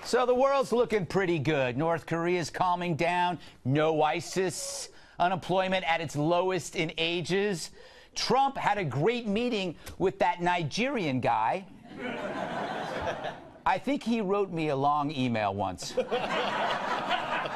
So the world's looking pretty good. North Korea's calming down. No ISIS. Unemployment at its lowest in ages. Trump had a great meeting with that Nigerian guy. I think he wrote me a long email once. I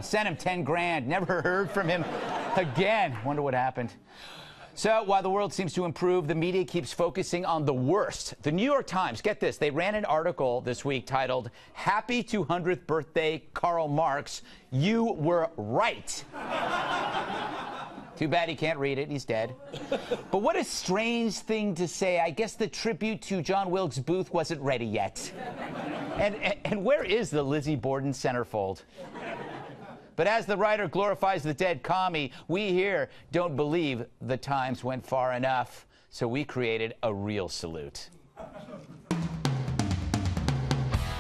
sent him 10 grand. Never heard from him again. Wonder what happened. So while the world seems to improve, the media keeps focusing on the worst. The New York Times, get this, they ran an article this week titled, "Happy 200th Birthday, Karl Marx. You were right." Too bad he can't read it. He's dead. But what a strange thing to say. I guess the tribute to John Wilkes Booth wasn't ready yet. And where is the Lizzie Borden centerfold? But as the writer glorifies the dead commie, we here don't believe the Times went far enough. So we created a real salute.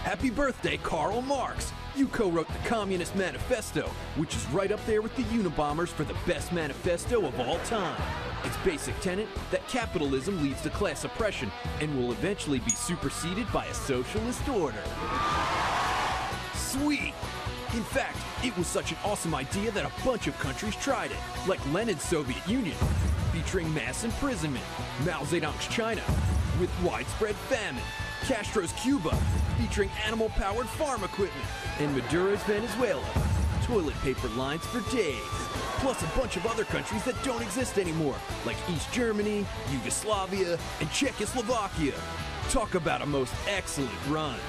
Happy birthday, Karl Marx. You co-wrote the Communist Manifesto, which is right up there with the Unabombers for the best manifesto of all time. Its basic tenet that capitalism leads to class oppression and will eventually be superseded by a socialist order. Sweet! In fact, it was such an awesome idea that a bunch of countries tried it, like Lenin's Soviet Union, featuring mass imprisonment, Mao Zedong's China, with widespread famine, Castro's Cuba, featuring animal-powered farm equipment, and Maduro's Venezuela, toilet paper lines for days, plus a bunch of other countries that don't exist anymore, like East Germany, Yugoslavia, and Czechoslovakia. Talk about a most excellent run.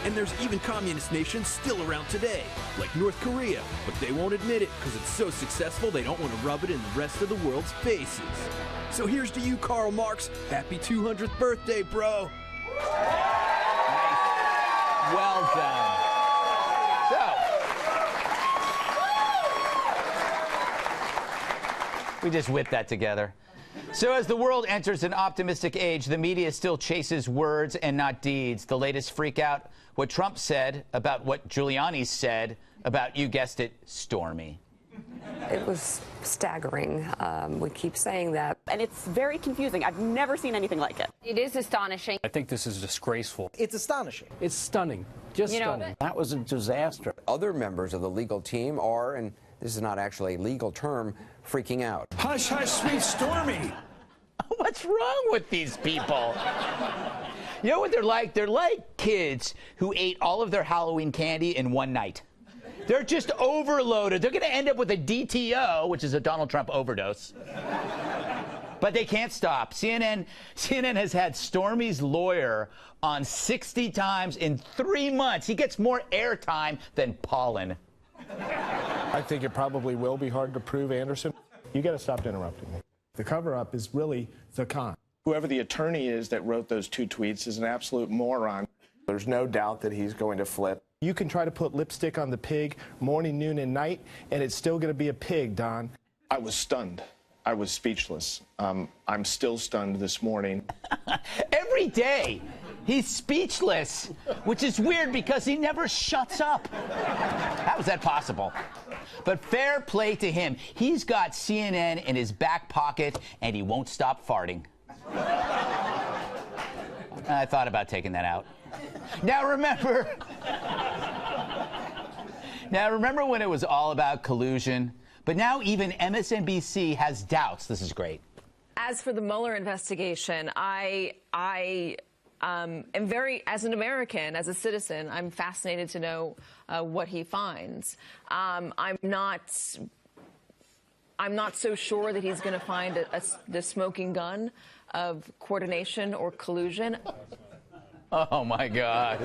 And there's even communist nations still around today, like North Korea, but they won't admit it because it's so successful they don't want to rub it in the rest of the world's faces. So here's to you, Karl Marx. Happy 200th birthday, bro. Nice. Well done. So, we just whipped that together. So as the world enters an optimistic age, the media still chases words and not deeds. The latest freak out, what Trump said about what Giuliani said about, you guessed it, Stormy. It was staggering. We keep saying that. And it's very confusing. I've never seen anything like it. It is astonishing. I think this is disgraceful. It's astonishing. It's stunning. Just stunning. That was a disaster. Other members of the legal team are, and this is not actually a legal term, freaking out. Hush, hush, sweet Stormy. What's wrong with these people? You know what they're like? They're like kids who ate all of their Halloween candy in one night. They're just overloaded. They're going to end up with a DTO, which is a Donald Trump overdose. But they can't stop. CNN has had Stormy's lawyer on 60 times in 3 months. He gets more airtime than pollen. I think it probably will be hard to prove, Anderson. You got to stop interrupting me. The cover-up is really the con. Whoever the attorney is that wrote those 2 tweets is an absolute moron. There's no doubt that he's going to flip. You can try to put lipstick on the pig morning, noon, and night, and it's still going to be a pig, Don. I was stunned. I was speechless. I'm still stunned this morning. Every day, he's speechless, which is weird because he never shuts up. How is that possible? But fair play to him. He's got CNN in his back pocket, and he won't stop farting. I thought about taking that out. Now remember when it was all about collusion? But now even MSNBC has doubts. This is great. As for the Mueller investigation, I am very, as an American, as a citizen, I'm fascinated to know what he finds. I'm not so sure that he's going to find the smoking gun of coordination or collusion. Oh, my God.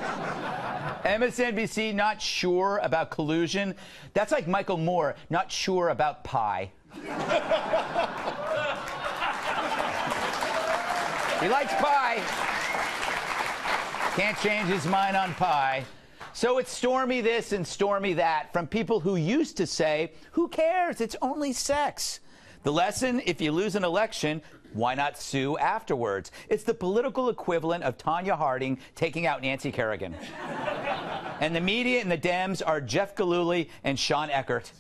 MSNBC not sure about collusion? That's like Michael Moore not sure about pie. He likes pie. Can't change his mind on pie. So it's Stormy this and Stormy that from people who used to say, who cares? It's only sex. The lesson, if you lose an election, why not sue afterwards? It's the political equivalent of Tanya Harding taking out Nancy Kerrigan. And the media and the Dems are Jeff Gillooly and Sean Eckert.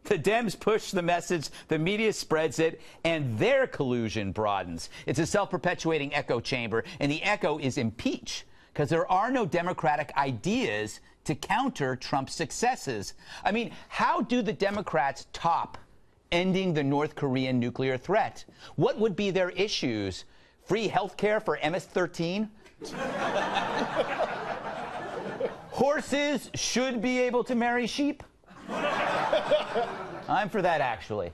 The Dems push the message, the media spreads it, and their collusion broadens. It's a self-perpetuating echo chamber, and the echo is impeach. because there are no democratic ideas to counter Trump's successes. I mean, how do the Democrats top ending the North Korean nuclear threat? What would be their issues? Free health care for MS-13? Horses should be able to marry sheep? I'm for that, actually.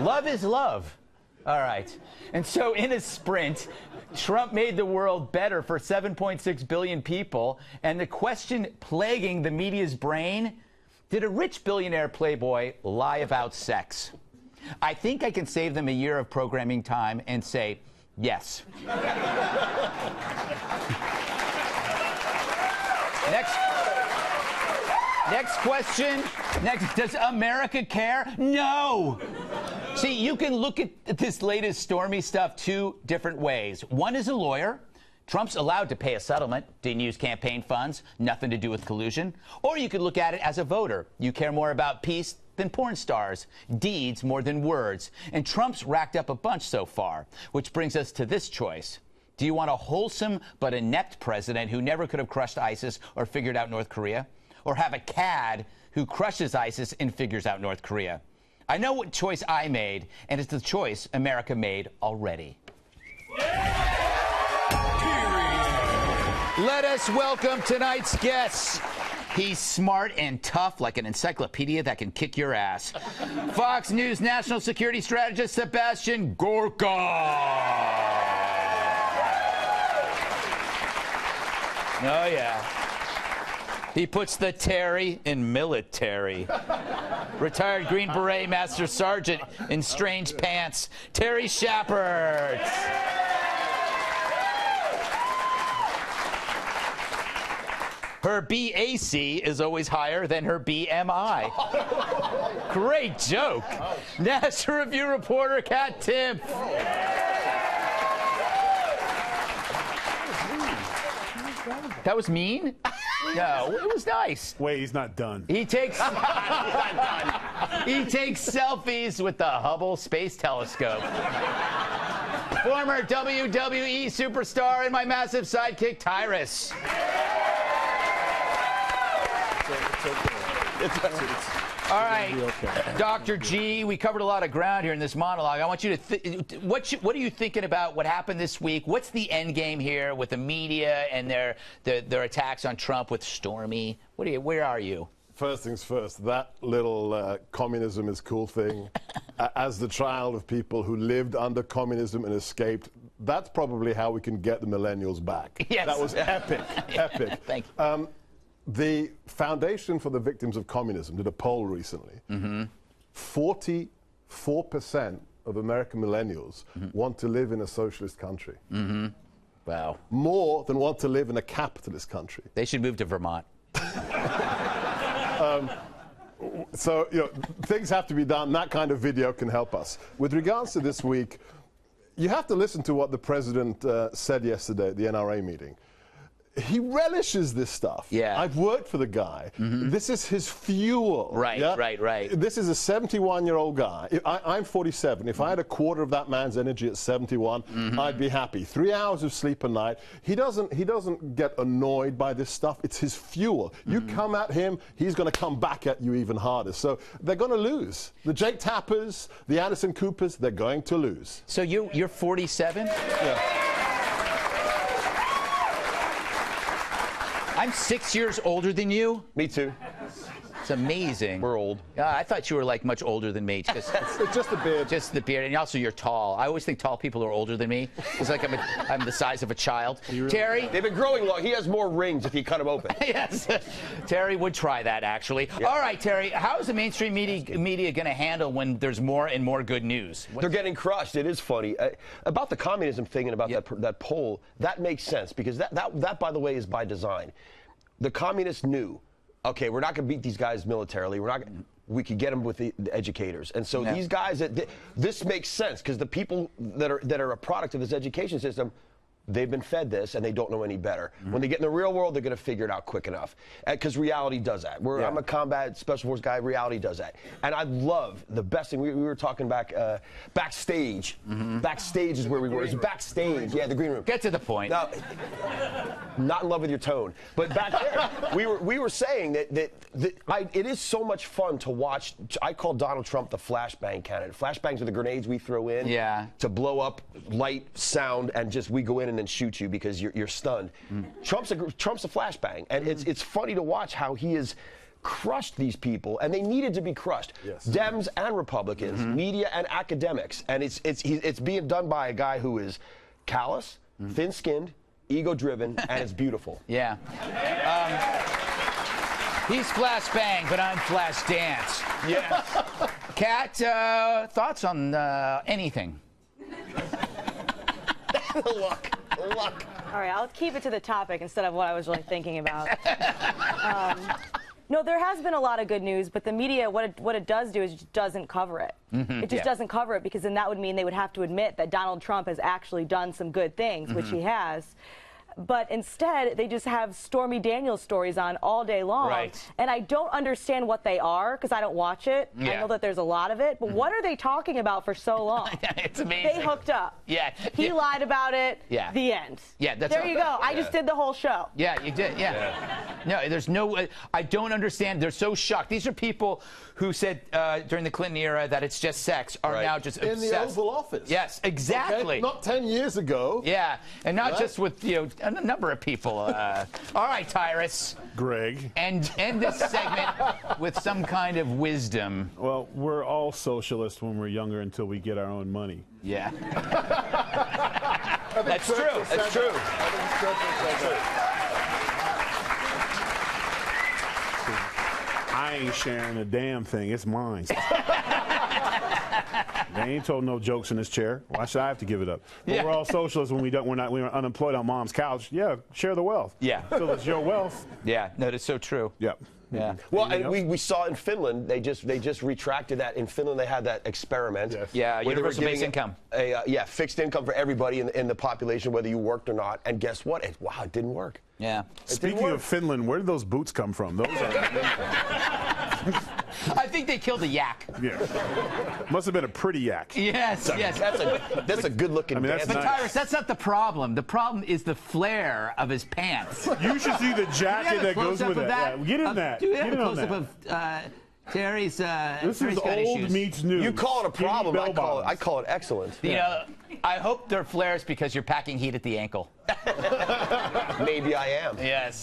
Love is love. All right. And so in a sprint, Trump made the world better for 7.6 billion people. And the question plaguing the media's brain, did a rich billionaire playboy lie about sex? I think I can save them a year of programming time and say yes. Next question. Does America care? No. See, you can look at this latest stormy stuff two different ways. One is a lawyer. Trump's allowed to pay a settlement, didn't use campaign funds, nothing to do with collusion. Or you could look at it as a voter. You care more about peace than porn stars, deeds more than words. And Trump's racked up a bunch so far, which brings us to this choice. Do you want a wholesome but inept president who never could have crushed ISIS or figured out North Korea? Or have a cad who crushes ISIS and figures out North Korea? I know what choice I made, and it's the choice America made already. Let us welcome tonight's guests. He's smart and tough like an encyclopedia that can kick your ass. Fox News national security strategist Sebastian Gorka. Oh, yeah. He puts the Terry in military. Retired Green Beret Master Sergeant in strange pants, Terry Shepard. Her BAC is always higher than her BMI. Great joke. National Review reporter Kat Timpf. That was mean? No, it was nice. Wait, he's not done. He takes selfies with the Hubble Space Telescope. Former WWE superstar and my massive sidekick, Tyrus. All right, Dr. G, we covered a lot of ground here in this monologue. I want you to what are you thinking about what happened this week? What's the end game here with the media and their attacks on Trump with Stormy? Where are you? First things first, that little communism is cool thing, as the child of people who lived under communism and escaped, that's probably how we can get the millennials back. Yes. That was epic, epic. Thank you. The Foundation for the Victims of Communism did a poll recently. 44% of American millennials want to live in a socialist country. Wow. More than want to live in a capitalist country. They should move to Vermont. So, you know, things have to be done. That kind of video can help us. With regards to this week, you have to listen to what the president said yesterday at the NRA meeting. He relishes this stuff. Yeah. I've worked for the guy. This is his fuel. Right, yeah? right. This is a 71-year-old guy. I'm 47. If I had a quarter of that man's energy at 71, I'd be happy. 3 hours of sleep a night. He doesn't get annoyed by this stuff. It's his fuel. You come at him, he's going to come back at you even harder. So they're going to lose. The Jake Tappers, the Anderson Coopers, they're going to lose. So you're 47? Yeah. I'm 6 years older than you. Me too. It's amazing. We're old. I thought you were like much older than me. It's just the beard. Just the beard, and also you're tall. I always think tall people are older than me. It's like I'm the size of a child. Terry? They've been growing long. He has more rings if you cut them open. Yes. Terry would try that, actually. Yeah. All right, Terry, how is the mainstream media going to handle when there's more and more good news? They're getting crushed. It is funny. About the communism thing and about that poll, that makes sense because that, by the way, is by design. The communists knew, okay, we're not going to beat these guys militarily. We could get them with the educators. And so these guys, this makes sense because the people that are a product of this education system they've been fed this and they don't know any better. When they get in the real world, they're going to figure it out quick enough. Because reality does that. I'm a combat special force guy. Reality does that. And I love the best thing. We were talking backstage. Backstage is where we were. It was backstage. Yeah, the green room. Get to the point. Now, not in love with your tone. But back there, we were saying that it is so much fun to watch. I call Donald Trump the flashbang candidate. Flashbangs are the grenades we throw in to blow up light, sound, and just we go in and then shoot you because you're stunned. Trump's a flashbang, and it's funny to watch how he has crushed these people, and they needed to be crushed. Dems and Republicans, media and academics, and it's being done by a guy who is callous, thin-skinned, ego-driven, and it's beautiful. Yeah. He's flash bang, but I'm flash dance. Yes. Kat, thoughts on anything? Look. All right, I'll keep it to the topic instead of what I was really thinking about. No, there has been a lot of good news, but the media, what it does do is it just doesn't cover it. It just doesn't cover it, because then that would mean they would have to admit that Donald Trump has actually done some good things, which he has. But instead, they just have Stormy Daniels stories on all day long. Right. And I don't understand what they are, because I don't watch it. I know that there's a lot of it. But what are they talking about for so long? It's amazing. They hooked up. Yeah. He lied about it. Yeah. The end. Yeah, that's there you go. I just did the whole show. Yeah, you did. Yeah. No, there's no. I don't understand. They're so shocked. These are people who said during the Clinton era that it's just sex are now just obsessed. In the Oval Office. Yes, exactly. Okay? Not 10 years ago. Yeah, and not just with a number of people. All right, Tyrus. Greg. End this segment with some kind of wisdom. Well, we're all socialists when we're younger until we get our own money. Yeah. That's true. That's true. I ain't sharing a damn thing. It's mine. They ain't told no jokes in this chair. Why should I have to give it up? But we're all socialists when we're unemployed on mom's couch. Yeah, share the wealth. Yeah. So it's your wealth. Yeah, no, that's so true. Yep. Yeah. Well, and we saw in Finland, they just retracted that. In Finland, they had that experiment. Yes. Yeah, universal basic income. Fixed income for everybody in the population, whether you worked or not. And guess what? It didn't work. Yeah. Speaking of Finland, where did those boots come from? Those are. I think they killed a yak. Yeah. Must have been a pretty yak. Yes, yes. That's a good-looking. That's but nice. Tyrus, that's not the problem. The problem is the flare of his pants. You should see the jacket that goes with it. Yeah, get in that. Do we have Get a in on close-up that. of Terry's? This Terry's is got old issues. meets new. You call it a problem. I call it excellent. You know, I hope they're flares because you're packing heat at the ankle. Maybe I am. Yes.